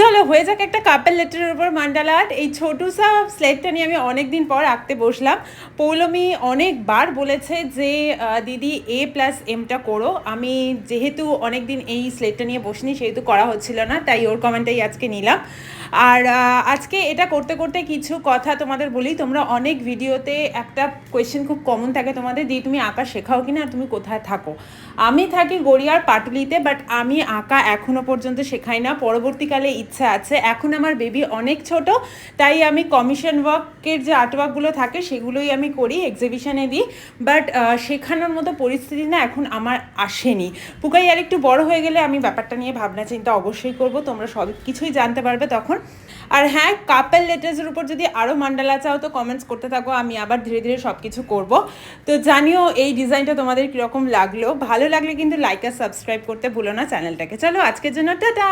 চলো হয়ে যাক একটা কাপেল লেটারের উপর মান্ডালা আর্ট। এই ছোটো সা স্লেটটা নিয়ে আমি অনেক দিন পর আঁকতে বসলাম। পৌলমি অনেকবার বলেছে যে দিদি A+Mটা করো। আমি যেহেতু অনেক দিন এই স্লেটটা নিয়ে বসিনি সেহেতু করা হচ্ছিল না, তাই ওর কমেন্টটাই আজকে নিলাম। আর আজকে এটা করতে করতে কিছু কথা তোমাদের বলি। তোমরা অনেক ভিডিওতে একটা কোয়েশ্চেন খুব কমন থাকে তোমাদের, দিয়ে তুমি আঁকা শেখাও কিনা আর তুমি কোথায় থাকো। আমি থাকি গড়িয়ার পাটুলিতে, বাট আমি আঁকা এখনও পর্যন্ত শেখাই না। পরবর্তীকালে ইচ্ছা আছে। এখন আমার বেবি অনেক ছোট, তাই আমি কমিশন ওয়ার্কের যে আর্টওয়ার্কগুলো থাকে সেগুলোই আমি করি, এক্সিবিশনে দিই। বাট শেখানোর মতো পরিস্থিতি না এখন আমার আসেনি। পুকাই আর একটু বড় হয়ে গেলে আমি ব্যাপারটা নিয়ে ভাবনা চিন্তা অবশ্যই করব, তোমরা সব কিছুই জানতে পারবে তখন। আর হ্যাঁ, কাপেল লেটার্সের উপর যদি আরও মান্ডালা চাও তো কমেন্টস করতে থাকো, আমি আবার ধীরে ধীরে সব কিছু করবো। তো জানিও এই ডিজাইনটা তোমাদের কীরকম লাগলো। ভালো লাগলে কিন্তু লাইক আর সাবস্ক্রাইব করতে ভুলো না চ্যানেলটাকে। চলো আজকের জন্য টাটা।